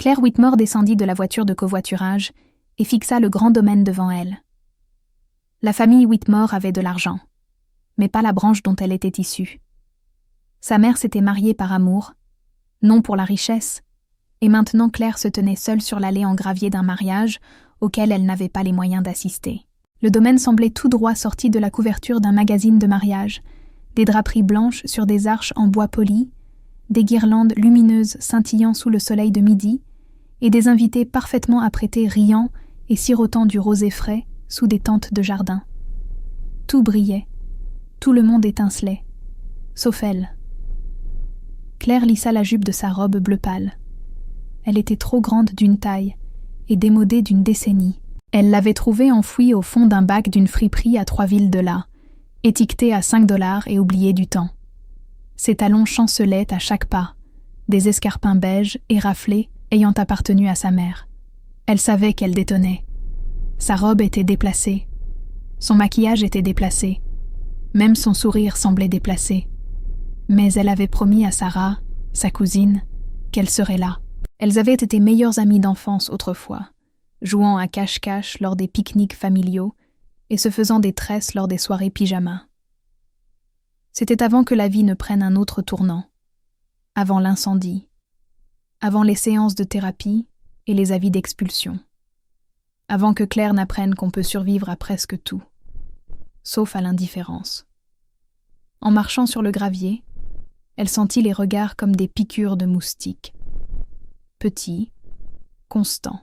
Claire Whitmore descendit de la voiture de covoiturage et fixa le grand domaine devant elle. La famille Whitmore avait de l'argent, mais pas la branche dont elle était issue. Sa mère s'était mariée par amour, non pour la richesse, et maintenant Claire se tenait seule sur l'allée en gravier d'un mariage auquel elle n'avait pas les moyens d'assister. Le domaine semblait tout droit sorti de la couverture d'un magazine de mariage, des draperies blanches sur des arches en bois poli, des guirlandes lumineuses scintillant sous le soleil de midi, et des invités parfaitement apprêtés riant et sirotant du rosé frais sous des tentes de jardin. Tout brillait, tout le monde étincelait, sauf elle. Claire lissa la jupe de sa robe bleu pâle. Elle était trop grande d'une taille et démodée d'une décennie. Elle l'avait trouvée enfouie au fond d'un bac d'une friperie à 3 villes de là, étiquetée à 5 $ et oubliée du temps. Ses talons chancelaient à chaque pas, des escarpins beiges éraflés ayant appartenu à sa mère. Elle savait qu'elle détonnait. Sa robe était déplacée. Son maquillage était déplacé. Même son sourire semblait déplacé. Mais elle avait promis à Sarah, sa cousine, qu'elle serait là. Elles avaient été meilleures amies d'enfance autrefois, jouant à cache-cache lors des pique-niques familiaux et se faisant des tresses lors des soirées pyjama. C'était avant que la vie ne prenne un autre tournant, avant l'incendie, avant les séances de thérapie et les avis d'expulsion, avant que Claire n'apprenne qu'on peut survivre à presque tout, sauf à l'indifférence. En marchant sur le gravier, elle sentit les regards comme des piqûres de moustiques. Petits, constants,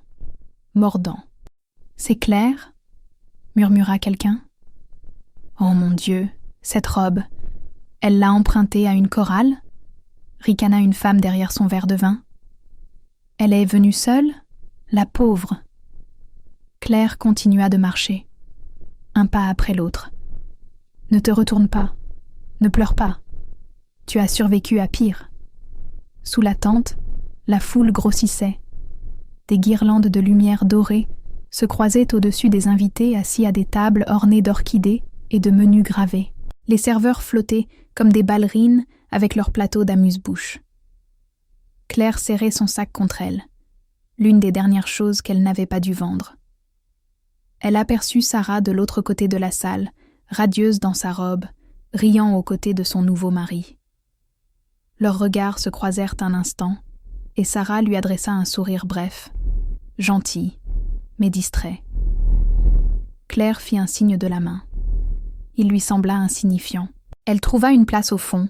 mordants. « C'est Claire ?» murmura quelqu'un. « Oh mon Dieu, cette robe, elle l'a empruntée à une chorale ?» ricana une femme derrière son verre de vin. « Elle est venue seule, la pauvre !» Claire continua de marcher, un pas après l'autre. « Ne te retourne pas, ne pleure pas. Tu as survécu à pire. » Sous la tente, la foule grossissait. Des guirlandes de lumière dorée se croisaient au-dessus des invités assis à des tables ornées d'orchidées et de menus gravés. Les serveurs flottaient comme des ballerines avec leurs plateaux d'amuse-bouche. Claire serrait son sac contre elle, l'une des dernières choses qu'elle n'avait pas dû vendre. Elle aperçut Sarah de l'autre côté de la salle, radieuse dans sa robe, riant aux côtés de son nouveau mari. Leurs regards se croisèrent un instant, et Sarah lui adressa un sourire bref, gentil, mais distrait. Claire fit un signe de la main. Il lui sembla insignifiant. Elle trouva une place au fond,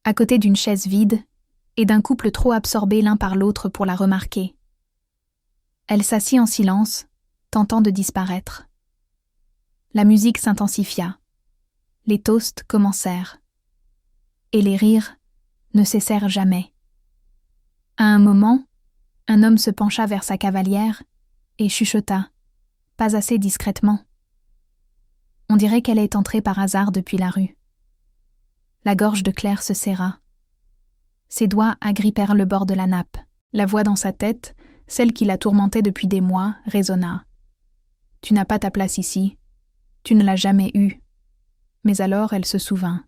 à côté d'une chaise vide, et d'un couple trop absorbé l'un par l'autre pour la remarquer. Elle s'assit en silence, tentant de disparaître. La musique s'intensifia. Les toasts commencèrent. Et les rires ne cessèrent jamais. À un moment, un homme se pencha vers sa cavalière et chuchota, pas assez discrètement. On dirait qu'elle est entrée par hasard depuis la rue. La gorge de Claire se serra. Ses doigts agrippèrent le bord de la nappe. La voix dans sa tête, celle qui la tourmentait depuis des mois, résonna. « Tu n'as pas ta place ici. Tu ne l'as jamais eue. » Mais alors elle se souvint.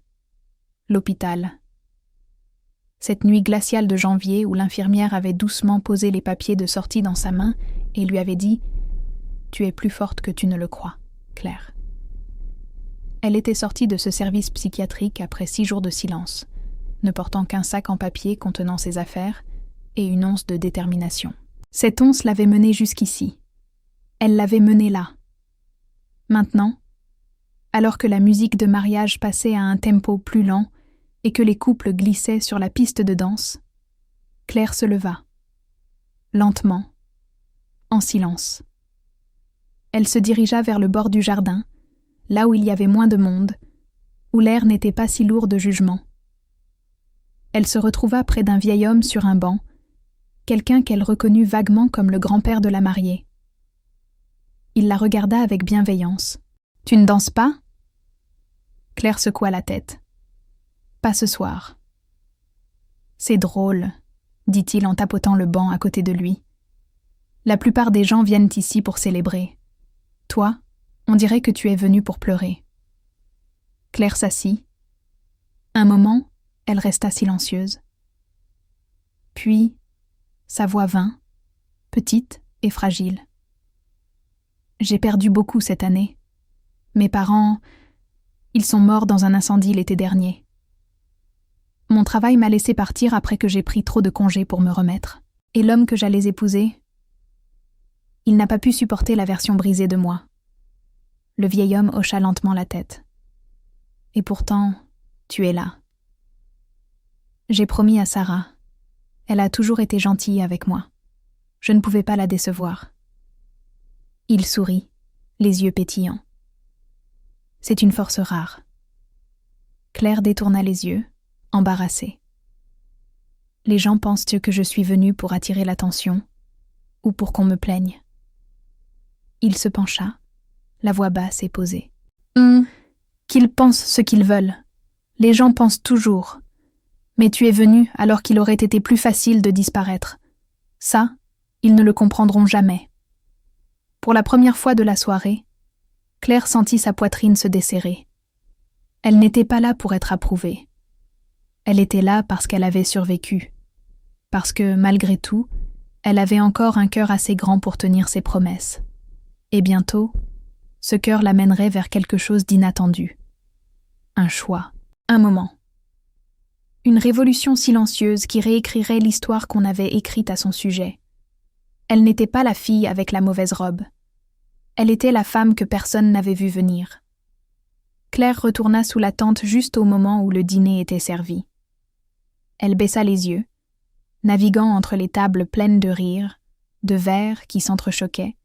L'hôpital. Cette nuit glaciale de janvier où l'infirmière avait doucement posé les papiers de sortie dans sa main et lui avait dit « Tu es plus forte que tu ne le crois, Claire. » Elle était sortie de ce service psychiatrique après 6 jours de silence, ne portant qu'un sac en papier contenant ses affaires et une once de détermination. Cette once l'avait menée jusqu'ici. Elle l'avait menée là. Maintenant, alors que la musique de mariage passait à un tempo plus lent et que les couples glissaient sur la piste de danse, Claire se leva, lentement, en silence. Elle se dirigea vers le bord du jardin, là où il y avait moins de monde, où l'air n'était pas si lourd de jugement. Elle se retrouva près d'un vieil homme sur un banc, quelqu'un qu'elle reconnut vaguement comme le grand-père de la mariée. Il la regarda avec bienveillance. « Tu ne danses pas ?» Claire secoua la tête. « Pas ce soir. »« C'est drôle, » dit-il en tapotant le banc à côté de lui. « La plupart des gens viennent ici pour célébrer. Toi, on dirait que tu es venue pour pleurer. » Claire s'assit. Un moment, elle resta silencieuse. Puis, sa voix vint, petite et fragile. J'ai perdu beaucoup cette année. Mes parents, ils sont morts dans un incendie l'été dernier. Mon travail m'a laissé partir après que j'ai pris trop de congés pour me remettre. Et l'homme que j'allais épouser, il n'a pas pu supporter la version brisée de moi. Le vieil homme hocha lentement la tête. Et pourtant, tu es là. J'ai promis à Sarah. Elle a toujours été gentille avec moi. Je ne pouvais pas la décevoir. Il sourit, les yeux pétillants. C'est une force rare. Claire détourna les yeux, embarrassée. Les gens pensent que je suis venue pour attirer l'attention ou pour qu'on me plaigne. Il se pencha, la voix basse et posée. Qu'ils pensent ce qu'ils veulent. Les gens pensent toujours. Mais tu es venu alors qu'il aurait été plus facile de disparaître. Ça, ils ne le comprendront jamais. Pour la première fois de la soirée, Claire sentit sa poitrine se desserrer. Elle n'était pas là pour être approuvée. Elle était là parce qu'elle avait survécu. Parce que, malgré tout, elle avait encore un cœur assez grand pour tenir ses promesses. Et bientôt, ce cœur l'amènerait vers quelque chose d'inattendu. Un choix, un moment. Une révolution silencieuse qui réécrirait l'histoire qu'on avait écrite à son sujet. Elle n'était pas la fille avec la mauvaise robe. Elle était la femme que personne n'avait vue venir. Claire retourna sous la tente juste au moment où le dîner était servi. Elle baissa les yeux, naviguant entre les tables pleines de rires, de verres qui s'entrechoquaient,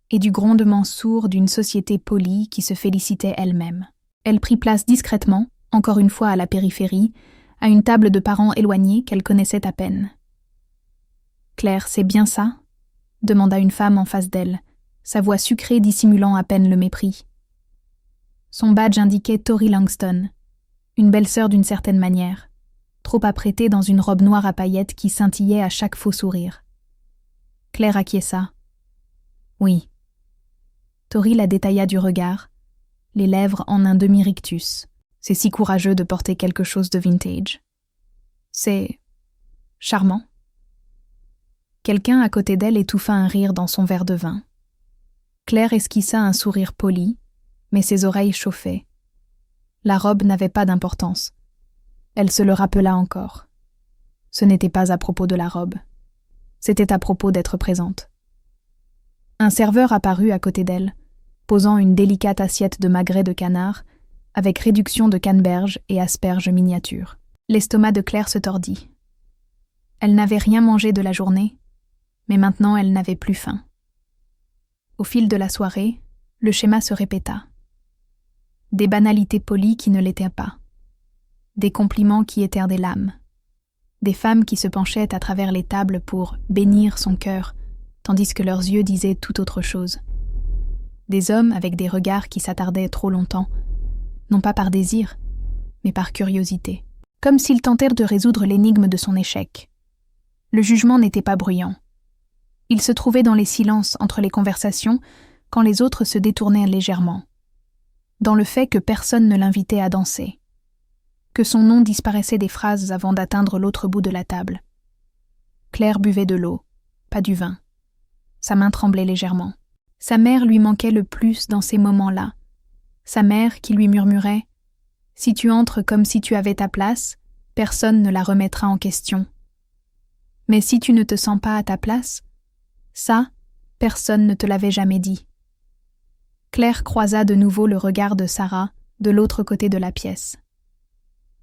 et du grondement sourd d'une société polie qui se félicitait elle-même. Elle prit place discrètement, encore une fois à la périphérie, à une table de parents éloignés qu'elle connaissait à peine. « Claire, c'est bien ça ?» demanda une femme en face d'elle, sa voix sucrée dissimulant à peine le mépris. Son badge indiquait Tori Langston, une belle-sœur d'une certaine manière, trop apprêtée dans une robe noire à paillettes qui scintillait à chaque faux sourire. Claire acquiesça. « Oui. » Tori la détailla du regard, les lèvres en un demi-rictus. C'est si courageux de porter quelque chose de vintage. C'est charmant. Quelqu'un à côté d'elle étouffa un rire dans son verre de vin. Claire esquissa un sourire poli, mais ses oreilles chauffaient. La robe n'avait pas d'importance. Elle se le rappela encore. Ce n'était pas à propos de la robe. C'était à propos d'être présente. Un serveur apparut à côté d'elle, posant une délicate assiette de magret de canard, avec réduction de canneberge et asperges miniatures. L'estomac de Claire se tordit. Elle n'avait rien mangé de la journée, mais maintenant elle n'avait plus faim. Au fil de la soirée, le schéma se répéta. Des banalités polies qui ne l'étaient pas. Des compliments qui étaient des lames. Des femmes qui se penchaient à travers les tables pour bénir son cœur, tandis que leurs yeux disaient tout autre chose. Des hommes avec des regards qui s'attardaient trop longtemps, non pas par désir, mais par curiosité, comme s'ils tentèrent de résoudre l'énigme de son échec. Le jugement n'était pas bruyant. Il se trouvait dans les silences entre les conversations quand les autres se détournaient légèrement, dans le fait que personne ne l'invitait à danser, que son nom disparaissait des phrases avant d'atteindre l'autre bout de la table. Claire buvait de l'eau, pas du vin. Sa main tremblait légèrement. Sa mère lui manquait le plus dans ces moments-là. Sa mère qui lui murmurait « Si tu entres comme si tu avais ta place, personne ne la remettra en question. Mais si tu ne te sens pas à ta place, ça, personne ne te l'avait jamais dit. » Claire croisa de nouveau le regard de Sarah de l'autre côté de la pièce.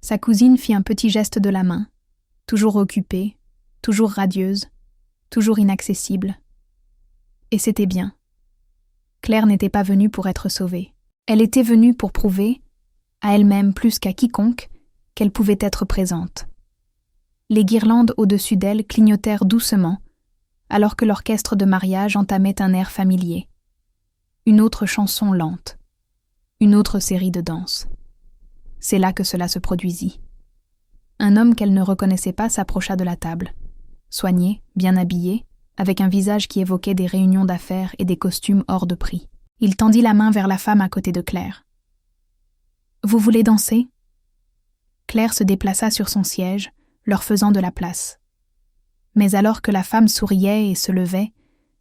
Sa cousine fit un petit geste de la main, toujours occupée, toujours radieuse, toujours inaccessible. Et c'était bien. Claire n'était pas venue pour être sauvée. Elle était venue pour prouver, à elle-même plus qu'à quiconque, qu'elle pouvait être présente. Les guirlandes au-dessus d'elle clignotèrent doucement, alors que l'orchestre de mariage entamait un air familier. Une autre chanson lente. Une autre série de danses. C'est là que cela se produisit. Un homme qu'elle ne reconnaissait pas s'approcha de la table. Soigné, bien habillé, avec un visage qui évoquait des réunions d'affaires et des costumes hors de prix. Il tendit la main vers la femme à côté de Claire. « Vous voulez danser ?» Claire se déplaça sur son siège, leur faisant de la place. Mais alors que la femme souriait et se levait,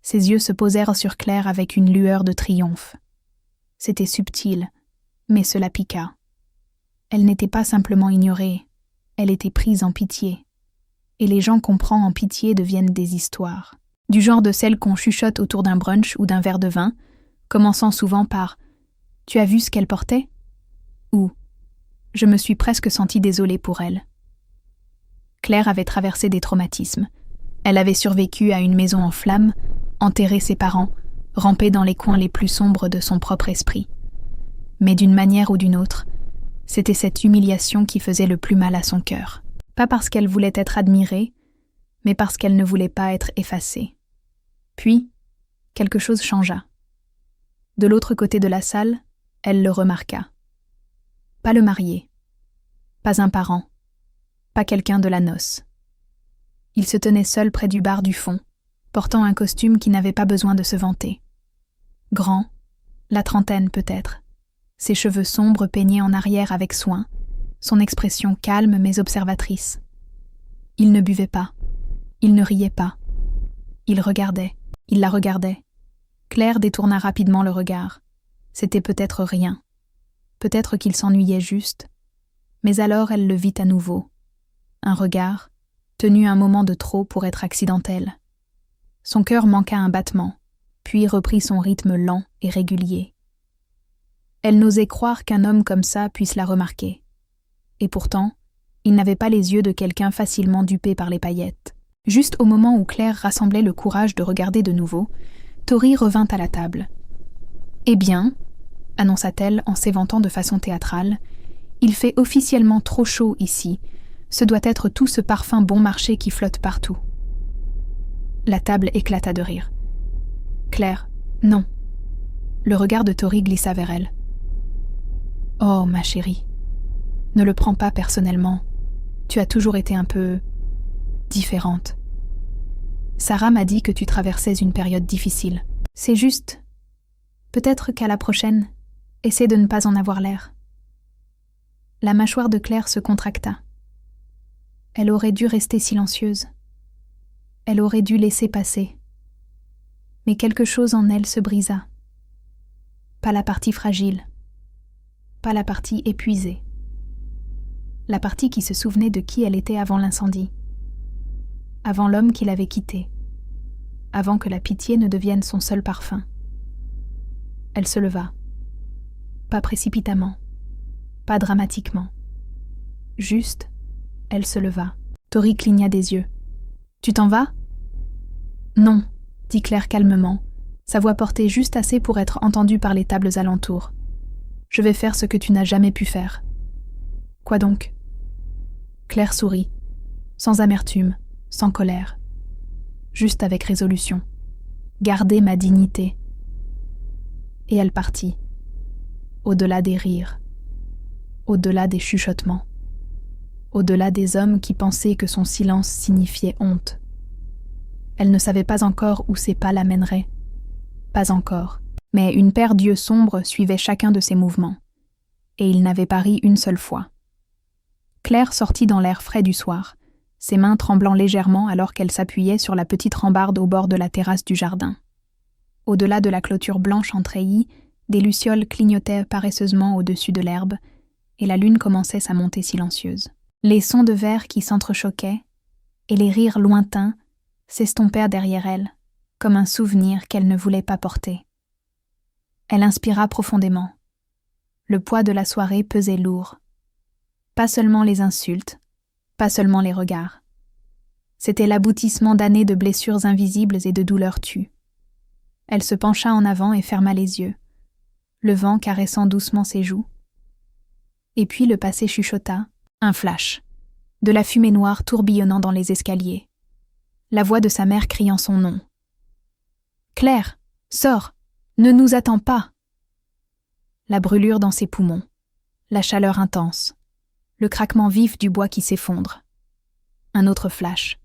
Ses yeux se posèrent sur Claire avec une lueur de triomphe. C'était subtil, mais cela piqua. Elle n'était pas simplement ignorée, elle était prise en pitié. Et les gens qu'on prend en pitié deviennent des histoires. Du genre de celles qu'on chuchote autour d'un brunch ou d'un verre de vin, commençant souvent par « Tu as vu ce qu'elle portait ?» ou « Je me suis presque sentie désolée pour elle. » Claire avait traversé des traumatismes. Elle avait survécu à une maison en flammes, enterré ses parents, rampé dans les coins les plus sombres de son propre esprit. Mais d'une manière ou d'une autre, c'était cette humiliation qui faisait le plus mal à son cœur. Pas parce qu'elle voulait être admirée, mais parce qu'elle ne voulait pas être effacée. Puis, quelque chose changea. De l'autre côté de la salle, elle le remarqua. Pas le marié, pas un parent, pas quelqu'un de la noce. Il se tenait seul près du bar du fond, portant un costume qui n'avait pas besoin de se vanter. Grand, la trentaine peut-être, ses cheveux sombres peignés en arrière avec soin, son expression calme mais observatrice. Il ne buvait pas, il ne riait pas. Il la regardait. Claire détourna rapidement le regard. C'était peut-être rien. Peut-être qu'il s'ennuyait juste. Mais alors elle le vit à nouveau. Un regard, tenu un moment de trop pour être accidentel. Son cœur manqua un battement, puis reprit son rythme lent et régulier. Elle n'osait croire qu'un homme comme ça puisse la remarquer. Et pourtant, il n'avait pas les yeux de quelqu'un facilement dupé par les paillettes. Juste au moment où Claire rassemblait le courage de regarder de nouveau, Tori revint à la table. « Eh bien, » annonça-t-elle en s'éventant de façon théâtrale, « il fait officiellement trop chaud ici. Ce doit être tout ce parfum bon marché qui flotte partout. » La table éclata de rire. « Claire, non. » Le regard de Tori glissa vers elle. « Oh, ma chérie, ne le prends pas personnellement. Tu as toujours été un peu... différente. Sarah m'a dit que tu traversais une période difficile. C'est juste. Peut-être qu'à la prochaine, essaie de ne pas en avoir l'air. » La mâchoire de Claire se contracta. Elle aurait dû rester silencieuse. Elle aurait dû laisser passer. Mais quelque chose en elle se brisa. Pas la partie fragile. Pas la partie épuisée. La partie qui se souvenait de qui elle était avant l'incendie. Avant l'homme qui l'avait quittée, avant que la pitié ne devienne son seul parfum. Elle se leva. Pas précipitamment, pas dramatiquement. Juste, elle se leva. Tori cligna des yeux. « Tu t'en vas ?»« Non, » dit Claire calmement, sa voix portée juste assez pour être entendue par les tables alentours. « Je vais faire ce que tu n'as jamais pu faire. »« Quoi donc ?» Claire sourit, sans amertume, sans colère, juste avec résolution. Garder ma dignité. Et elle partit, au-delà des rires, au-delà des chuchotements, au-delà des hommes qui pensaient que son silence signifiait honte. Elle ne savait pas encore où ses pas l'amèneraient. Pas encore. Mais une paire d'yeux sombres suivait chacun de ses mouvements, et il n'avait pas ri une seule fois. Claire sortit dans l'air frais du soir, ses mains tremblant légèrement alors qu'elle s'appuyait sur la petite rambarde au bord de la terrasse du jardin. Au-delà de la clôture blanche en treillis, des lucioles clignotaient paresseusement au-dessus de l'herbe, et la lune commençait sa montée silencieuse. Les sons de verre qui s'entrechoquaient, et les rires lointains, s'estompèrent derrière elle, comme un souvenir qu'elle ne voulait pas porter. Elle inspira profondément. Le poids de la soirée pesait lourd. Pas seulement les insultes, pas seulement les regards. C'était l'aboutissement d'années de blessures invisibles et de douleurs tues. Elle se pencha en avant et ferma les yeux, le vent caressant doucement ses joues. Et puis le passé chuchota, un flash, de la fumée noire tourbillonnant dans les escaliers. La voix de sa mère criant son nom. « Claire, sors, ne nous attends pas !» La brûlure dans ses poumons, la chaleur intense, le craquement vif du bois qui s'effondre. Un autre flash.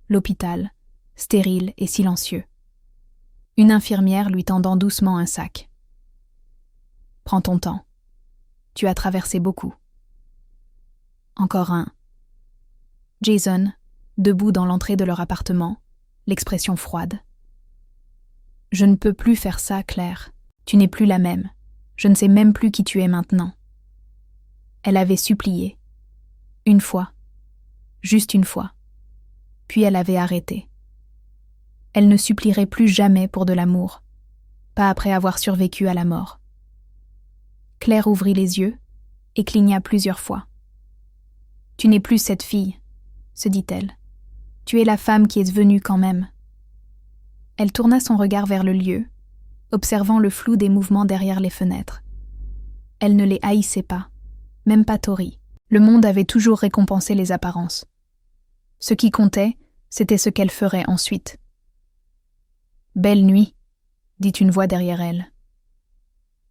L'hôpital, stérile et silencieux. Une infirmière lui tendant doucement un sac. « Prends ton temps. Tu as traversé beaucoup. » Encore un. Jason, debout dans l'entrée de leur appartement, l'expression froide. Je ne peux plus faire ça, Claire. Tu n'es plus la même. Je ne sais même plus qui tu es maintenant. Elle avait supplié. Une fois. Juste une fois. Puis elle avait arrêté. Elle ne supplierait plus jamais pour de l'amour, pas après avoir survécu à la mort. Claire ouvrit les yeux et cligna plusieurs fois. « Tu n'es plus cette fille, » se dit-elle. « Tu es la femme qui est venue quand même. » Elle tourna son regard vers le lieu, observant le flou des mouvements derrière les fenêtres. Elle ne les haïssait pas, même pas Tori. Le monde avait toujours récompensé les apparences. Ce qui comptait, c'était ce qu'elle ferait ensuite. « Belle nuit », dit une voix derrière elle.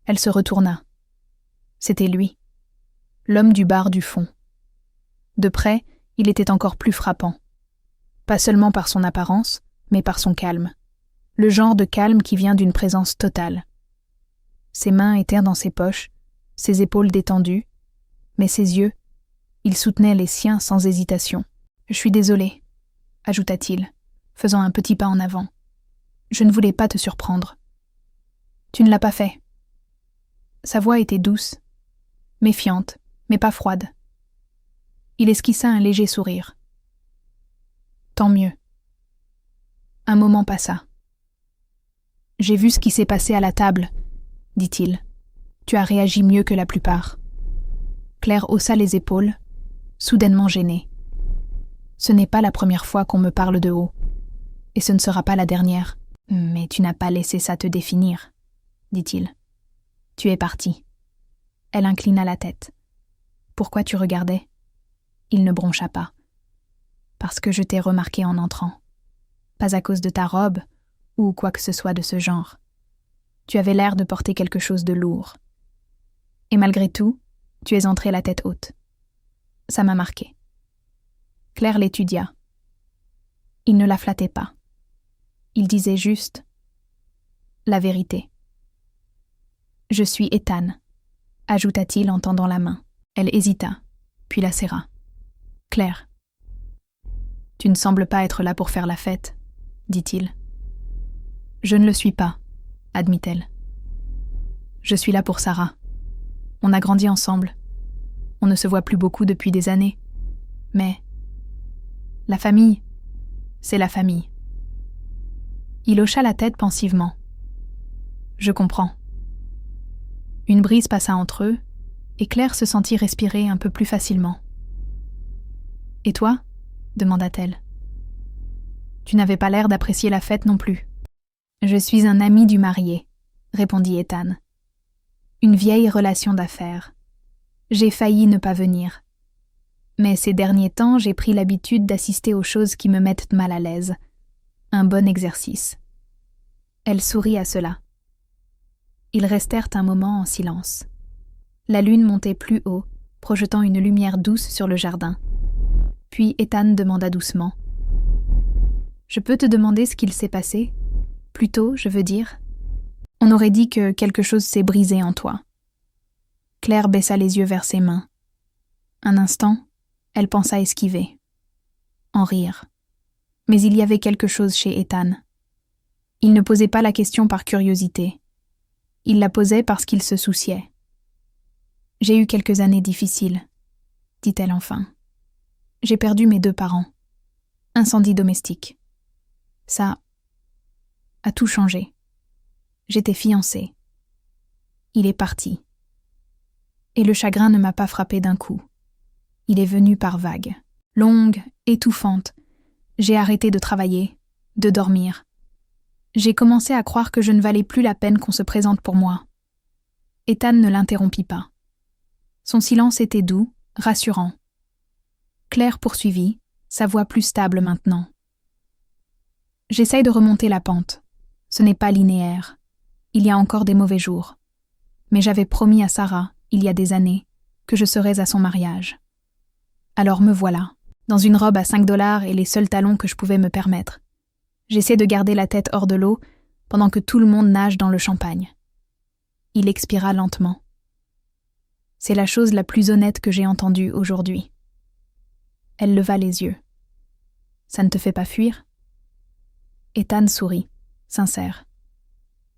Elle se retourna. C'était lui, l'homme du bar du fond. De près, il était encore plus frappant. Pas seulement par son apparence, mais par son calme. Le genre de calme qui vient d'une présence totale. Ses mains étaient dans ses poches, ses épaules détendues, mais ses yeux, il soutenait les siens sans hésitation. « Je suis désolé », ajouta-t-il, faisant un petit pas en avant. « Je ne voulais pas te surprendre. »« Tu ne l'as pas fait. » Sa voix était douce, méfiante, mais pas froide. Il esquissa un léger sourire. « Tant mieux. » Un moment passa. « J'ai vu ce qui s'est passé à la table, » dit-il. « Tu as réagi mieux que la plupart. » Claire haussa les épaules, soudainement gênée. « Ce n'est pas la première fois qu'on me parle de haut, et ce ne sera pas la dernière. Mais tu n'as pas laissé ça te définir, » dit-il. « Tu es partie. » Elle inclina la tête. « Pourquoi tu regardais ?» Il ne broncha pas. « Parce que je t'ai remarqué en entrant. Pas à cause de ta robe, ou quoi que ce soit de ce genre. Tu avais l'air de porter quelque chose de lourd. Et malgré tout, tu es entrée la tête haute. Ça m'a marqué. » Claire l'étudia. Il ne la flattait pas. Il disait juste la vérité. « Je suis Ethan », ajouta-t-il en tendant la main. Elle hésita, puis la serra. « Claire, tu ne sembles pas être là pour faire la fête, » dit-il. « Je ne le suis pas, » admit-elle. « Je suis là pour Sarah. On a grandi ensemble. On ne se voit plus beaucoup depuis des années. Mais la famille, c'est la famille. » Il hocha la tête pensivement. « Je comprends. » Une brise passa entre eux, et Claire se sentit respirer un peu plus facilement. « Et toi ?» demanda-t-elle. « Tu n'avais pas l'air d'apprécier la fête non plus. »« Je suis un ami du marié, » répondit Ethan. « Une vieille relation d'affaires. J'ai failli ne pas venir. Mais ces derniers temps, j'ai pris l'habitude d'assister aux choses qui me mettent mal à l'aise. Un bon exercice. » Elle sourit à cela. Ils restèrent un moment en silence. La lune montait plus haut, projetant une lumière douce sur le jardin. Puis Ethan demanda doucement. « Je peux te demander ce qu'il s'est passé ? Plutôt, je veux dire. On aurait dit que quelque chose s'est brisé en toi. » Claire baissa les yeux vers ses mains. Un instant, elle pensa esquiver. En rire. Mais il y avait quelque chose chez Ethan. Il ne posait pas la question par curiosité. Il la posait parce qu'il se souciait. « J'ai eu quelques années difficiles, » dit-elle enfin. « J'ai perdu mes 2 parents. Incendie domestique. Ça a tout changé. J'étais fiancée. Il est parti. Et le chagrin ne m'a pas frappé d'un coup. Il est venu par vagues, longues, étouffantes. J'ai arrêté de travailler, de dormir. J'ai commencé à croire que je ne valais plus la peine qu'on se présente pour moi. » Ethan ne l'interrompit pas. Son silence était doux, rassurant. Claire poursuivit, sa voix plus stable maintenant. « J'essaye de remonter la pente. Ce n'est pas linéaire. Il y a encore des mauvais jours. Mais j'avais promis à Sarah, il y a des années, que je serais à son mariage. Alors me voilà, dans une robe à $5 et les seuls talons que je pouvais me permettre. J'essaie de garder la tête hors de l'eau pendant que tout le monde nage dans le champagne. » Il expira lentement. « C'est la chose la plus honnête que j'ai entendue aujourd'hui. » Elle leva les yeux. « Ça ne te fait pas fuir ?» Ethan sourit, sincère.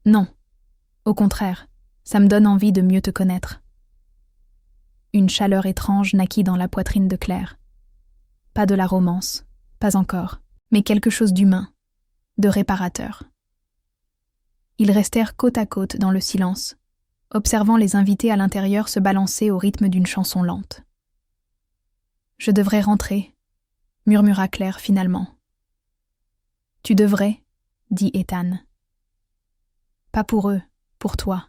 Non. Au contraire, ça me donne envie de mieux te connaître. Une chaleur étrange naquit dans la poitrine de Claire. Pas de la romance, pas encore, mais quelque chose d'humain, de réparateur. Ils restèrent côte à côte dans le silence, observant les invités à l'intérieur se balancer au rythme d'une chanson lente. « Je devrais rentrer », murmura Claire finalement. « Tu devrais », dit Ethan. « Pas pour eux, pour toi. »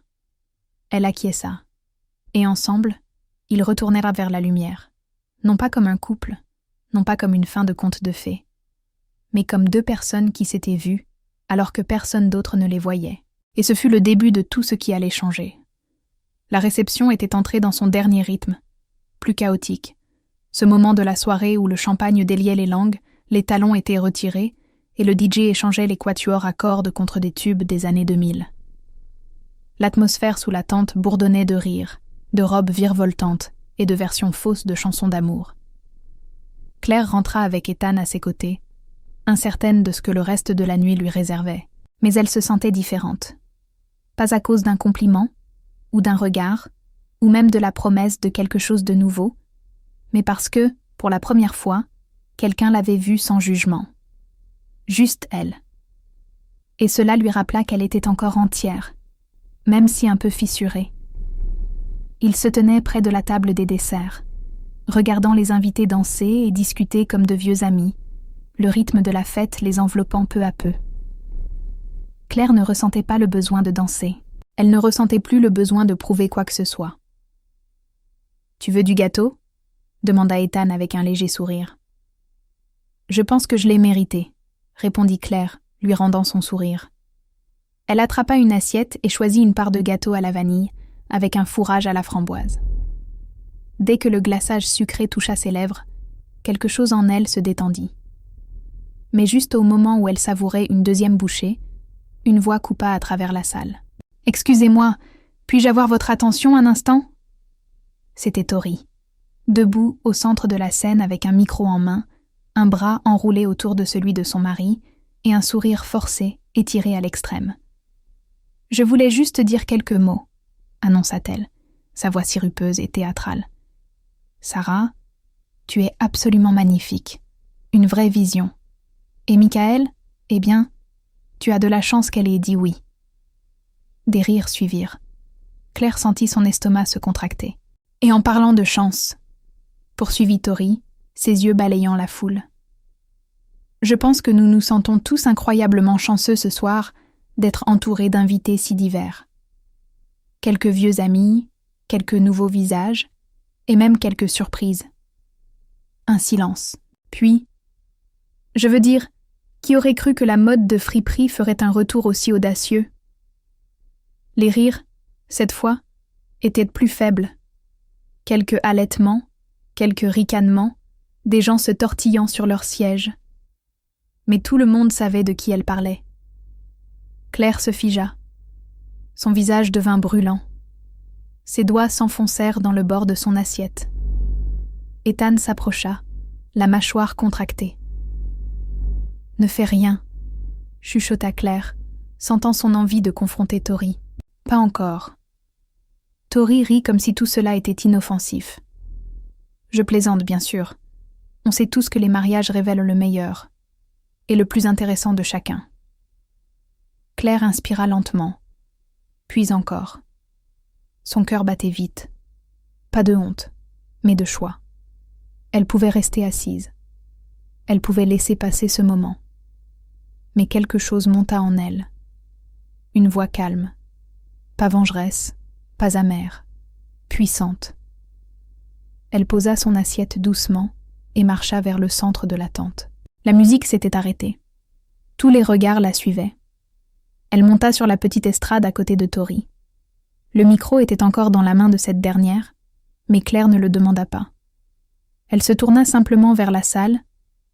Elle acquiesça. Et ensemble, ils retournèrent vers la lumière, non pas comme un couple, non pas comme une fin de conte de fées, mais comme deux personnes qui s'étaient vues alors que personne d'autre ne les voyait. Et ce fut le début de tout ce qui allait changer. La réception était entrée dans son dernier rythme, plus chaotique. Ce moment de la soirée où le champagne déliait les langues, les talons étaient retirés et le DJ échangeait les quatuors à cordes contre des tubes des années 2000. L'atmosphère sous la tente bourdonnait de rires, de robes virevoltantes et de versions fausses de chansons d'amour. Claire rentra avec Ethan à ses côtés, incertaine de ce que le reste de la nuit lui réservait, mais elle se sentait différente. Pas à cause d'un compliment, ou d'un regard, ou même de la promesse de quelque chose de nouveau, mais parce que, pour la première fois, quelqu'un l'avait vue sans jugement. Juste elle. Et cela lui rappela qu'elle était encore entière, même si un peu fissurée. Ils se tenaient près de la table des desserts, regardant les invités danser et discuter comme de vieux amis, le rythme de la fête les enveloppant peu à peu. Claire ne ressentait pas le besoin de danser. Elle ne ressentait plus le besoin de prouver quoi que ce soit. « Tu veux du gâteau ?» demanda Ethan avec un léger sourire. « Je pense que je l'ai mérité », répondit Claire, lui rendant son sourire. Elle attrapa une assiette et choisit une part de gâteau à la vanille, avec un fourrage à la framboise. Dès que le glaçage sucré toucha ses lèvres, quelque chose en elle se détendit. Mais juste au moment où elle savourait une deuxième bouchée, une voix coupa à travers la salle. « Excusez-moi, puis-je avoir votre attention un instant ?» C'était Tori, debout au centre de la scène avec un micro en main, un bras enroulé autour de celui de son mari et un sourire forcé, étiré à l'extrême. « Je voulais juste dire quelques mots, » annonça-t-elle, sa voix sirupeuse et théâtrale. « Sarah, tu es absolument magnifique, une vraie vision. Et Michael, eh bien, tu as de la chance qu'elle ait dit oui. » Des rires suivirent. Claire sentit son estomac se contracter. « Et en parlant de chance, » poursuivit Tori, ses yeux balayant la foule. « Je pense que nous nous sentons tous incroyablement chanceux ce soir d'être entourés d'invités si divers. Quelques vieux amis, quelques nouveaux visages, et même quelques surprises. » Un silence. Puis, « Je veux dire, qui aurait cru que la mode de friperie ferait un retour aussi audacieux ? » Les rires, cette fois, étaient plus faibles. Quelques halètements, quelques ricanements, des gens se tortillant sur leurs sièges. Mais tout le monde savait de qui elle parlait. Claire se figea. Son visage devint brûlant. Ses doigts s'enfoncèrent dans le bord de son assiette. Ethan s'approcha, la mâchoire contractée. « Ne fais rien », chuchota Claire, sentant son envie de confronter Tori. « Pas encore. » Tori rit comme si tout cela était inoffensif. « Je plaisante, bien sûr. On sait tous que les mariages révèlent le meilleur, et le plus intéressant de chacun. » Claire inspira lentement, puis encore. Son cœur battait vite. Pas de honte, mais de choix. Elle pouvait rester assise. Elle pouvait laisser passer ce moment. Mais quelque chose monta en elle. Une voix calme, pas vengeresse, pas amère, puissante. Elle posa son assiette doucement et marcha vers le centre de la tente. La musique s'était arrêtée. Tous les regards la suivaient. Elle monta sur la petite estrade à côté de Tori. Le micro était encore dans la main de cette dernière, mais Claire ne le demanda pas. Elle se tourna simplement vers la salle,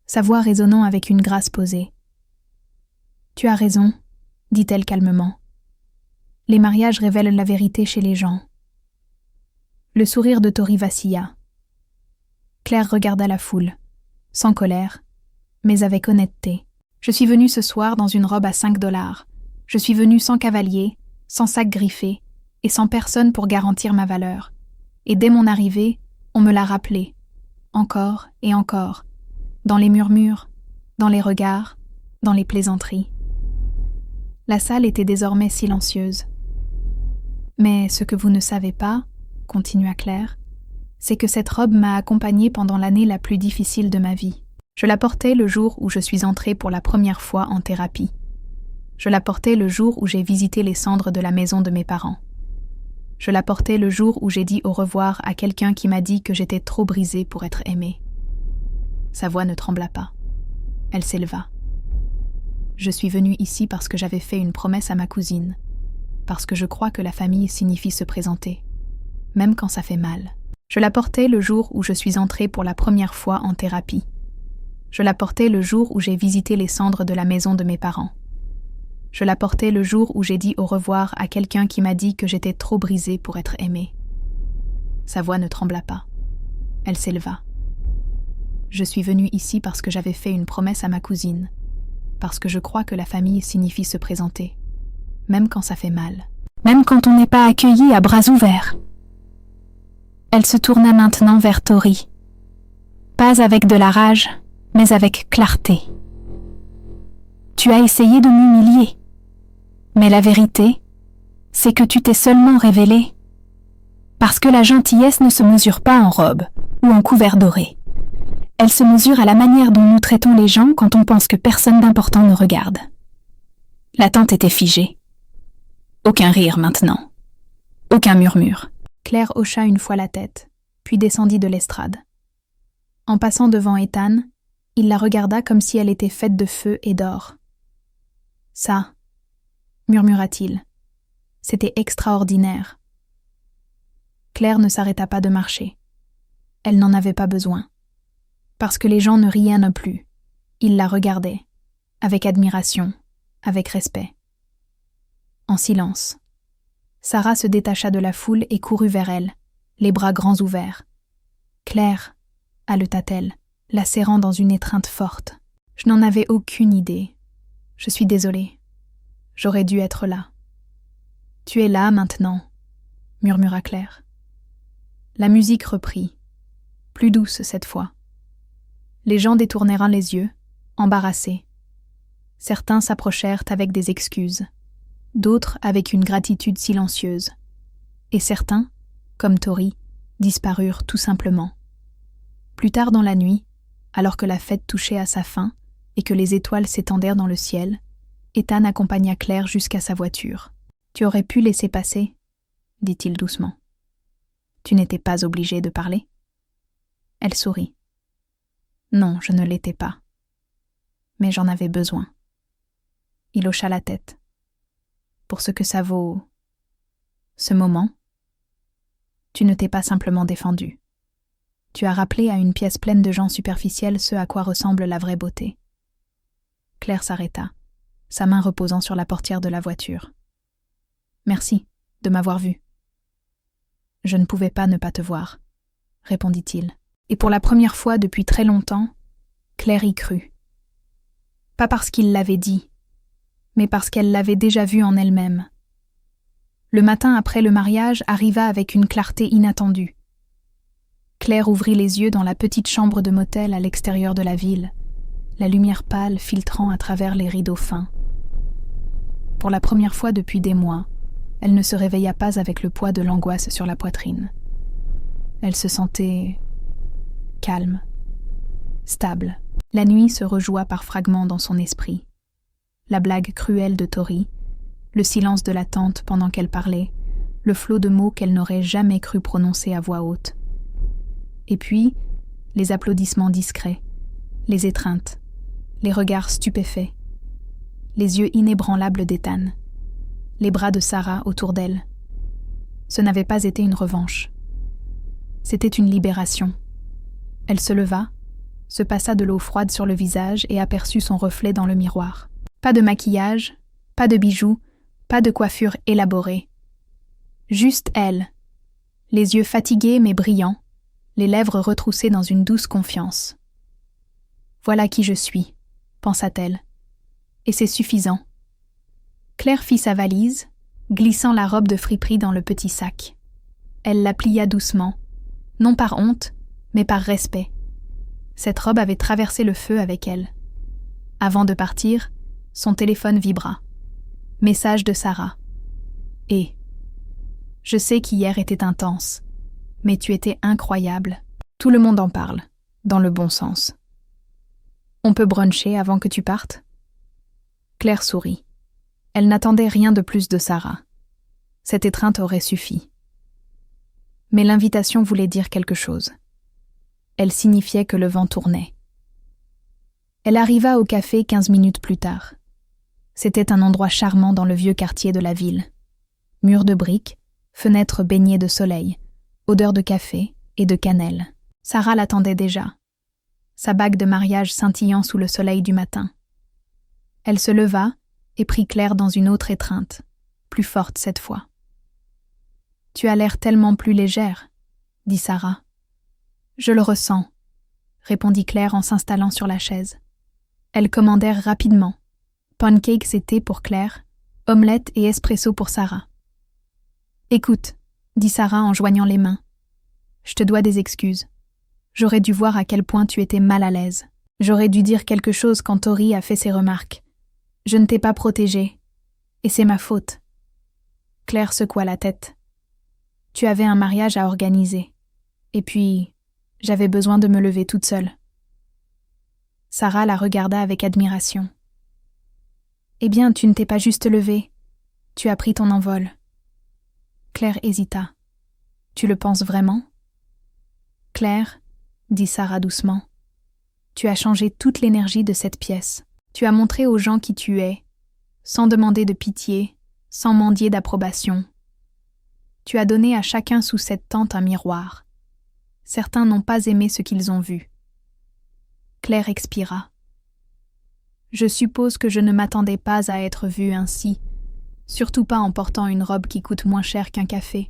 sa voix résonnant avec une grâce posée. « Tu as raison, » dit-elle calmement. « Les mariages révèlent la vérité chez les gens. » Le sourire de Tori vacilla. Claire regarda la foule, sans colère, mais avec honnêteté. « Je suis venue ce soir dans une robe à $5. Je suis venue sans cavalier, sans sac griffé, et sans personne pour garantir ma valeur. Et dès mon arrivée, on me l'a rappelé, encore et encore, dans les murmures, dans les regards, dans les plaisanteries. La salle était désormais silencieuse. Mais ce que vous ne savez pas, continua Claire, c'est que cette robe m'a accompagnée pendant l'année la plus difficile de ma vie. Je la portais le jour où je suis entrée pour la première fois en thérapie. Je la portais le jour où j'ai visité les cendres de la maison de mes parents. Je la portais le jour où j'ai dit au revoir à quelqu'un qui m'a dit que j'étais trop brisée pour être aimée. Sa voix ne trembla pas. Elle s'éleva. Je suis venue ici parce que j'avais fait une promesse à ma cousine, parce que je crois que la famille signifie se présenter, même quand ça fait mal. Je la portais le jour où je suis entrée pour la première fois en thérapie. Je la portais le jour où j'ai visité les cendres de la maison de mes parents. Je la portais le jour où j'ai dit au revoir à quelqu'un qui m'a dit que j'étais trop brisée pour être aimée. Sa voix ne trembla pas. Elle s'éleva. Je suis venue ici parce que j'avais fait une promesse à ma cousine, parce que je crois que la famille signifie se présenter, même quand ça fait mal. Même quand on n'est pas accueilli à bras ouverts. Elle se tourna maintenant vers Tori. Pas avec de la rage, mais avec clarté. Tu as essayé de m'humilier. Mais la vérité, c'est que tu t'es seulement révélée. Parce que la gentillesse ne se mesure pas en robe ou en couvert doré. Elle se mesure à la manière dont nous traitons les gens quand on pense que personne d'important ne regarde. L'attente était figée. Aucun rire maintenant. Aucun murmure. Claire hocha une fois la tête, puis descendit de l'estrade. En passant devant Ethan, il la regarda comme si elle était faite de feu et d'or. « Ça », murmura-t-il, « c'était extraordinaire. » Claire ne s'arrêta pas de marcher. Elle n'en avait pas besoin. Parce que les gens ne riaient non plus. Ils la regardaient, avec admiration, avec respect. En silence. Sarah se détacha de la foule et courut vers elle, les bras grands ouverts. « Claire » haleta-t-elle, la serrant dans une étreinte forte. « Je n'en avais aucune idée. Je suis désolée. J'aurais dû être là. »« Tu es là maintenant » murmura Claire. La musique reprit, plus douce cette fois. Les gens détournèrent les yeux, embarrassés. Certains s'approchèrent avec des excuses, d'autres avec une gratitude silencieuse, et certains, comme Tori, disparurent tout simplement. Plus tard dans la nuit, alors que la fête touchait à sa fin et que les étoiles s'étendèrent dans le ciel, Ethan accompagna Claire jusqu'à sa voiture. « Tu aurais pu laisser passer » dit-il doucement. « Tu n'étais pas obligée de parler ?» Elle sourit. « Non, je ne l'étais pas. Mais j'en avais besoin. » Il hocha la tête. « Pour ce que ça vaut... ce moment, tu ne t'es pas simplement défendu. Tu as rappelé à une pièce pleine de gens superficiels ce à quoi ressemble la vraie beauté. » Claire s'arrêta, sa main reposant sur la portière de la voiture. « Merci de m'avoir vue. »« Je ne pouvais pas ne pas te voir, » répondit-il. Et pour la première fois depuis très longtemps, Claire y crut. Pas parce qu'il l'avait dit, mais parce qu'elle l'avait déjà vu en elle-même. Le matin après le mariage arriva avec une clarté inattendue. Claire ouvrit les yeux dans la petite chambre de motel à l'extérieur de la ville, la lumière pâle filtrant à travers les rideaux fins. Pour la première fois depuis des mois, elle ne se réveilla pas avec le poids de l'angoisse sur la poitrine. Elle se sentait calme, stable. La nuit se rejoua par fragments dans son esprit. La blague cruelle de Tori, le silence de la tante pendant qu'elle parlait, le flot de mots qu'elle n'aurait jamais cru prononcer à voix haute. Et puis, les applaudissements discrets, les étreintes, les regards stupéfaits, les yeux inébranlables d'Ethan, les bras de Sarah autour d'elle. Ce n'avait pas été une revanche. C'était une libération. Elle se leva, se passa de l'eau froide sur le visage et aperçut son reflet dans le miroir. Pas de maquillage, pas de bijoux, pas de coiffure élaborée. Juste elle, les yeux fatigués mais brillants, les lèvres retroussées dans une douce confiance. « Voilà qui je suis », pensa-t-elle. « Et c'est suffisant. » Claire fit sa valise, glissant la robe de friperie dans le petit sac. Elle la plia doucement, non par honte, mais par respect. Cette robe avait traversé le feu avec elle. Avant de partir, son téléphone vibra. Message de Sarah. « Et je sais qu'hier était intense, mais tu étais incroyable. Tout le monde en parle, dans le bon sens. On peut bruncher avant que tu partes ?» Claire sourit. Elle n'attendait rien de plus de Sarah. Cette étreinte aurait suffi. Mais l'invitation voulait dire quelque chose. Elle signifiait que le vent tournait. Elle arriva au café 15 minutes plus tard. C'était un endroit charmant dans le vieux quartier de la ville. Murs de briques, fenêtres baignées de soleil, odeur de café et de cannelle. Sarah l'attendait déjà, sa bague de mariage scintillant sous le soleil du matin. Elle se leva et prit Claire dans une autre étreinte, plus forte cette fois. « Tu as l'air tellement plus légère, » dit Sarah. « Je le ressens, » répondit Claire en s'installant sur la chaise. Elles commandèrent rapidement. Pancakes et thé pour Claire, omelette et espresso pour Sarah. « Écoute, » dit Sarah en joignant les mains. « Je te dois des excuses. J'aurais dû voir à quel point tu étais mal à l'aise. J'aurais dû dire quelque chose quand Tori a fait ses remarques. Je ne t'ai pas protégée. Et c'est ma faute. » Claire secoua la tête. « Tu avais un mariage à organiser. Et puis, j'avais besoin de me lever toute seule. » Sarah la regarda avec admiration. « Eh bien, tu ne t'es pas juste levée. Tu as pris ton envol. » Claire hésita. « Tu le penses vraiment ?» « Claire, » dit Sarah doucement, « tu as changé toute l'énergie de cette pièce. Tu as montré aux gens qui tu es, sans demander de pitié, sans mendier d'approbation. Tu as donné à chacun sous cette tente un miroir. Certains n'ont pas aimé ce qu'ils ont vu. » Claire expira. « Je suppose que je ne m'attendais pas à être vue ainsi, surtout pas en portant une robe qui coûte moins cher qu'un café. »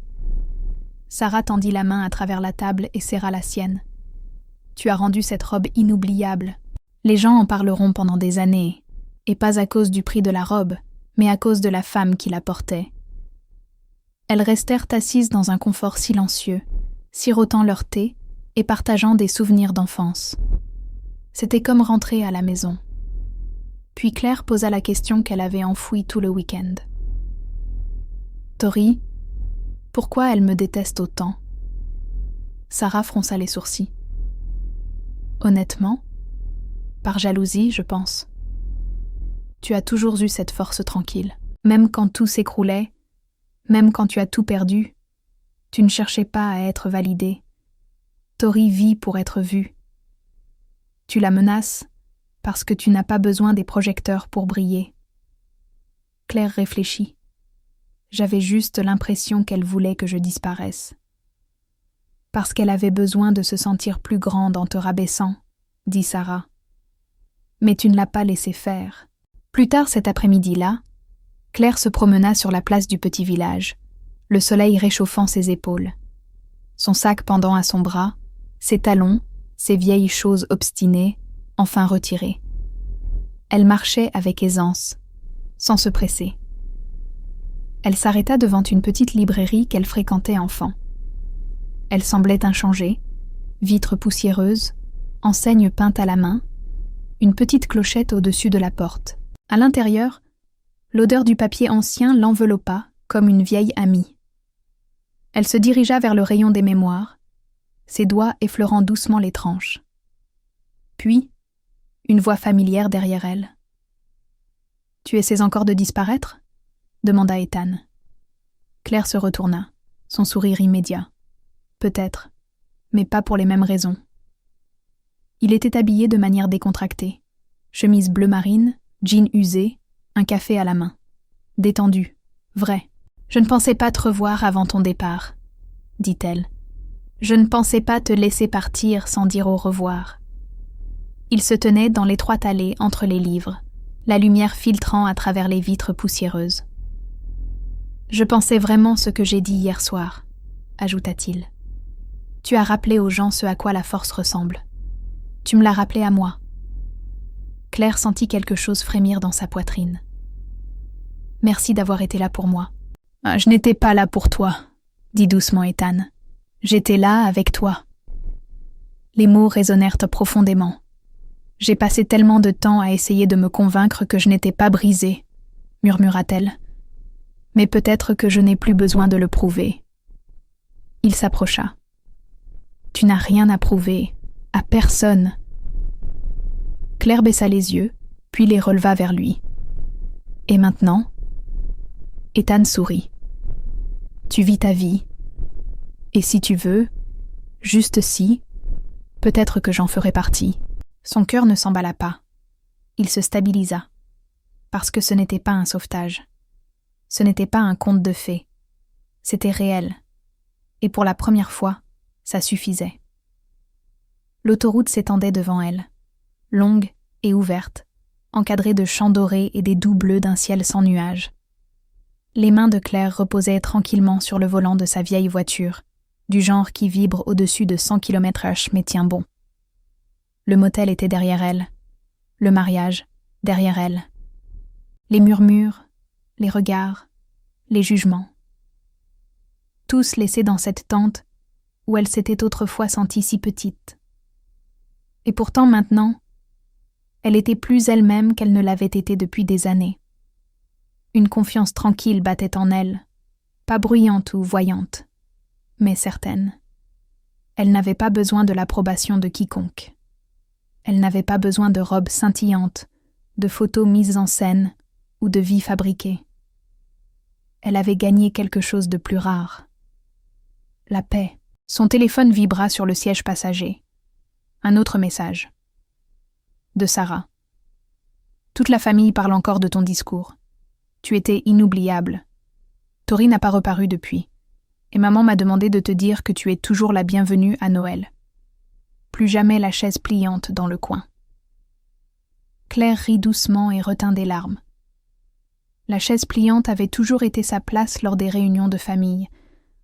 Sarah tendit la main à travers la table et serra la sienne. « Tu as rendu cette robe inoubliable. Les gens en parleront pendant des années, et pas à cause du prix de la robe, mais à cause de la femme qui la portait. » Elles restèrent assises dans un confort silencieux, sirotant leur thé et partageant des souvenirs d'enfance. C'était comme rentrer à la maison. Puis Claire posa la question qu'elle avait enfouie tout le week-end. « Tori, pourquoi elle me déteste autant ?» Sarah fronça les sourcils. « Honnêtement, par jalousie, je pense. Tu as toujours eu cette force tranquille. Même quand tout s'écroulait, même quand tu as tout perdu, tu ne cherchais pas à être validée. Tori vit pour être vue. Tu la menaces parce que tu n'as pas besoin des projecteurs pour briller. » Claire réfléchit. J'avais juste l'impression qu'elle voulait que je disparaisse. « Parce qu'elle avait besoin de se sentir plus grande en te rabaissant, » dit Sarah. « Mais tu ne l'as pas laissé faire. » Plus tard cet après-midi-là, Claire se promena sur la place du petit village, le soleil réchauffant ses épaules. Son sac pendant à son bras, ses talons, ses vieilles choses obstinées, enfin retirées. Elle marchait avec aisance, sans se presser. Elle s'arrêta devant une petite librairie qu'elle fréquentait enfant. Elle semblait inchangée, vitres poussiéreuses, enseigne peinte à la main, une petite clochette au-dessus de la porte. À l'intérieur, l'odeur du papier ancien l'enveloppa comme une vieille amie. Elle se dirigea vers le rayon des mémoires, ses doigts effleurant doucement les tranches. Puis, une voix familière derrière elle. « Tu essaies encore de disparaître ?» demanda Ethan. Claire se retourna, son sourire immédiat. Peut-être, mais pas pour les mêmes raisons. Il était habillé de manière décontractée. Chemise bleu marine, jean usé, un café à la main. Détendu, vrai. « Je ne pensais pas te revoir avant ton départ, » dit-elle. « Je ne pensais pas te laisser partir sans dire au revoir. » Il se tenait dans l'étroite allée entre les livres, la lumière filtrant à travers les vitres poussiéreuses. « Je pensais vraiment ce que j'ai dit hier soir, » ajouta-t-il. « Tu as rappelé aux gens ce à quoi la force ressemble. Tu me l'as rappelé à moi. » Claire sentit quelque chose frémir dans sa poitrine. « Merci d'avoir été là pour moi. Ah, je n'étais pas là pour toi, dit doucement Ethan. J'étais là avec toi. Les mots résonnèrent profondément. J'ai passé tellement de temps à essayer de me convaincre que je n'étais pas brisée, murmura-t-elle. Mais peut-être que je n'ai plus besoin de le prouver. Il s'approcha. Tu n'as rien à prouver, à personne. Claire baissa les yeux, puis les releva vers lui. Et maintenant? Ethan sourit. Tu vis ta vie. Et si tu veux, juste si, peut-être que j'en ferai partie. Son cœur ne s'emballa pas. Il se stabilisa. Parce que ce n'était pas un sauvetage. Ce n'était pas un conte de fées. C'était réel. Et pour la première fois, ça suffisait. L'autoroute s'étendait devant elle, longue et ouverte, encadrée de champs dorés et des doux bleus d'un ciel sans nuages. Les mains de Claire reposaient tranquillement sur le volant de sa vieille voiture, du genre qui vibre au-dessus de 100 km/h mais tient bon. Le motel était derrière elle, le mariage derrière elle. Les murmures, les regards, les jugements. Tous laissés dans cette tente où elle s'était autrefois sentie si petite. Et pourtant maintenant, elle était plus elle-même qu'elle ne l'avait été depuis des années. Une confiance tranquille battait en elle, pas bruyante ou voyante, mais certaine. Elle n'avait pas besoin de l'approbation de quiconque. Elle n'avait pas besoin de robes scintillantes, de photos mises en scène ou de vies fabriquées. Elle avait gagné quelque chose de plus rare. La paix. Son téléphone vibra sur le siège passager. Un autre message. De Sarah. Toute la famille parle encore de ton discours. Tu étais inoubliable. Tori n'a pas reparu depuis. Et maman m'a demandé de te dire que tu es toujours la bienvenue à Noël. Plus jamais la chaise pliante dans le coin. Claire rit doucement et retint des larmes. La chaise pliante avait toujours été sa place lors des réunions de famille,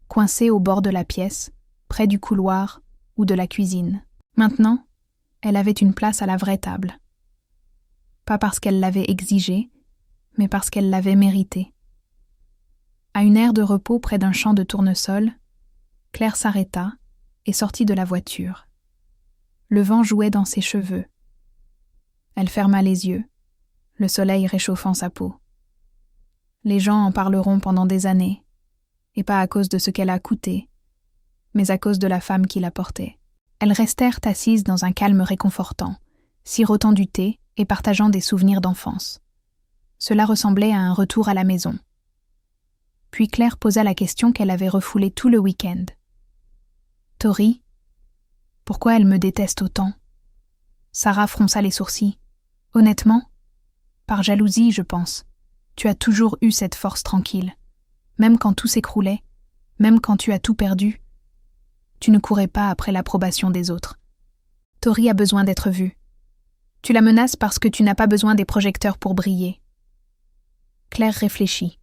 coincée au bord de la pièce, près du couloir ou de la cuisine. Maintenant, elle avait une place à la vraie table. Pas parce qu'elle l'avait exigé, mais parce qu'elle l'avait mérité. À une aire de repos près d'un champ de tournesol, Claire s'arrêta et sortit de la voiture. Le vent jouait dans ses cheveux. Elle ferma les yeux, le soleil réchauffant sa peau. Les gens en parleront pendant des années, et pas à cause de ce qu'elle a coûté, mais à cause de la femme qui la portait. Elles restèrent assises dans un calme réconfortant, sirotant du thé et partageant des souvenirs d'enfance. Cela ressemblait à un retour à la maison. Puis Claire posa la question qu'elle avait refoulée tout le week-end. « Tori, pourquoi elle me déteste autant ?» Sarah fronça les sourcils. « Honnêtement, par jalousie, je pense. Tu as toujours eu cette force tranquille. Même quand tout s'écroulait, même quand tu as tout perdu, tu ne courais pas après l'approbation des autres. Tori a besoin d'être vue. Tu la menaces parce que tu n'as pas besoin des projecteurs pour briller. » Claire réfléchit.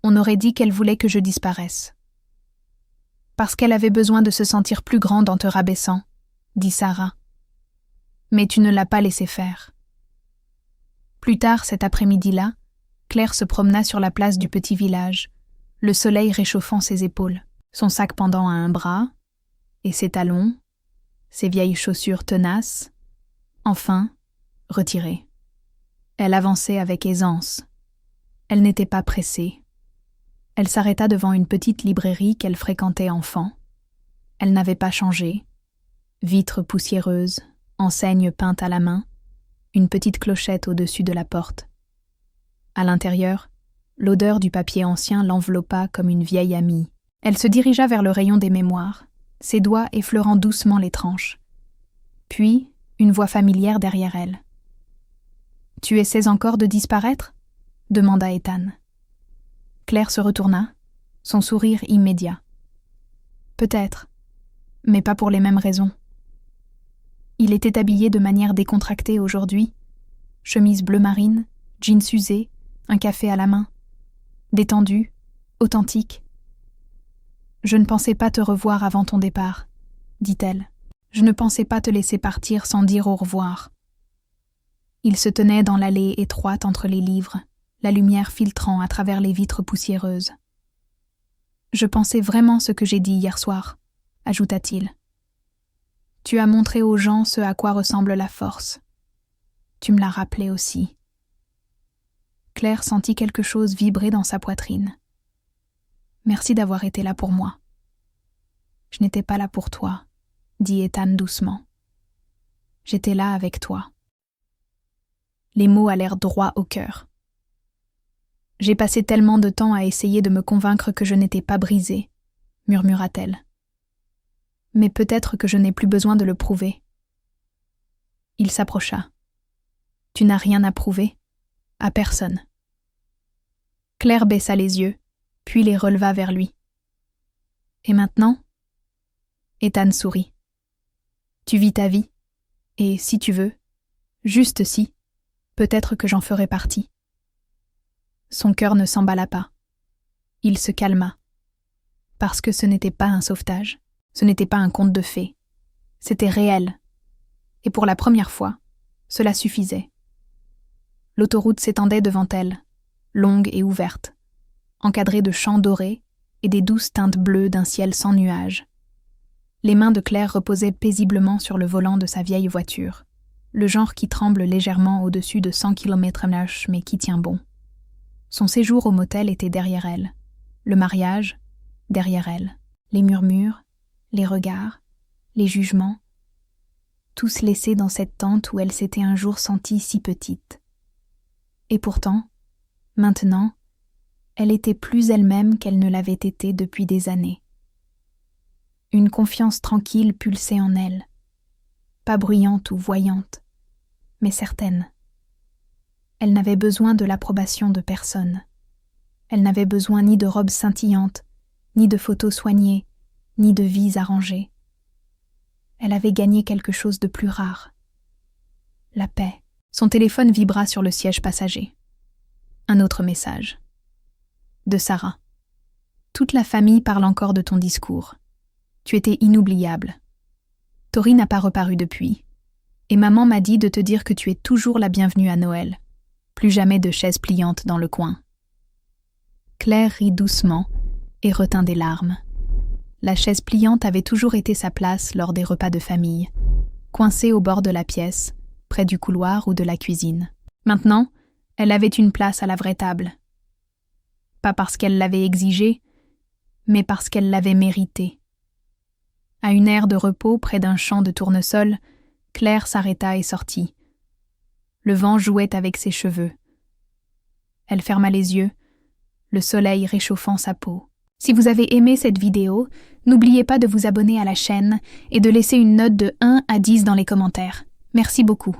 On aurait dit qu'elle voulait que je disparaisse. Parce qu'elle avait besoin de se sentir plus grande en te rabaissant, dit Sarah. Mais tu ne l'as pas laissé faire. Plus tard cet après-midi-là, Claire se promena sur la place du petit village, le soleil réchauffant ses épaules, son sac pendant à un bras, et ses talons, ses vieilles chaussures tenaces, enfin, retirées. Elle avançait avec aisance. Elle n'était pas pressée. Elle s'arrêta devant une petite librairie qu'elle fréquentait enfant. Elle n'avait pas changé. Vitres poussiéreuses, enseigne peinte à la main, une petite clochette au-dessus de la porte. À l'intérieur, l'odeur du papier ancien l'enveloppa comme une vieille amie. Elle se dirigea vers le rayon des mémoires, ses doigts effleurant doucement les tranches. Puis, une voix familière derrière elle. « Tu essaies encore de disparaître ?» demanda Ethan. Claire se retourna, son sourire immédiat. « Peut-être, mais pas pour les mêmes raisons. » Il était habillé de manière décontractée aujourd'hui, chemise bleu marine, jeans usés, un café à la main. Détendu, authentique. « Je ne pensais pas te revoir avant ton départ, » dit-elle. « Je ne pensais pas te laisser partir sans dire au revoir. » Il se tenait dans l'allée étroite entre les livres, la lumière filtrant à travers les vitres poussiéreuses. « Je pensais vraiment ce que j'ai dit hier soir, » ajouta-t-il. « Tu as montré aux gens ce à quoi ressemble la force. Tu me l'as rappelé aussi. » Claire sentit quelque chose vibrer dans sa poitrine. « Merci d'avoir été là pour moi. »« Je n'étais pas là pour toi, » dit Ethan doucement. « J'étais là avec toi. » Les mots allèrent droit au cœur. « J'ai passé tellement de temps à essayer de me convaincre que je n'étais pas brisée, » murmura-t-elle. « Mais peut-être que je n'ai plus besoin de le prouver. » Il s'approcha. « Tu n'as rien à prouver, à personne. » Claire baissa les yeux, puis les releva vers lui. « Et maintenant ?» Ethan sourit. « Tu vis ta vie, et si tu veux, juste si, peut-être que j'en ferai partie. » Son cœur ne s'emballa pas. Il se calma. Parce que ce n'était pas un sauvetage, ce n'était pas un conte de fées. C'était réel. Et pour la première fois, cela suffisait. L'autoroute s'étendait devant elle, longue et ouverte, encadrée de champs dorés et des douces teintes bleues d'un ciel sans nuages. Les mains de Claire reposaient paisiblement sur le volant de sa vieille voiture, le genre qui tremble légèrement au-dessus de 100 km/h mais qui tient bon. Son séjour au motel était derrière elle, le mariage, derrière elle, les murmures, les regards, les jugements, tous laissés dans cette tente où elle s'était un jour sentie si petite. Et pourtant, maintenant, elle était plus elle-même qu'elle ne l'avait été depuis des années. Une confiance tranquille pulsait en elle, pas bruyante ou voyante, mais certaine. Elle n'avait besoin de l'approbation de personne. Elle n'avait besoin ni de robes scintillantes, ni de photos soignées, ni de vies arrangées. Elle avait gagné quelque chose de plus rare. La paix. Son téléphone vibra sur le siège passager. Un autre message. De Sarah. Toute la famille parle encore de ton discours. Tu étais inoubliable. Tori n'a pas reparu depuis. Et maman m'a dit de te dire que tu es toujours la bienvenue à Noël. Plus jamais de chaise pliante dans le coin. Claire rit doucement et retint des larmes. La chaise pliante avait toujours été sa place lors des repas de famille, coincée au bord de la pièce, près du couloir ou de la cuisine. Maintenant, elle avait une place à la vraie table. Pas parce qu'elle l'avait exigé, mais parce qu'elle l'avait mérité. À une aire de repos près d'un champ de tournesol, Claire s'arrêta et sortit. Le vent jouait avec ses cheveux. Elle ferma les yeux, le soleil réchauffant sa peau. Si vous avez aimé cette vidéo, n'oubliez pas de vous abonner à la chaîne et de laisser une note de 1 à 10 dans les commentaires. Merci beaucoup.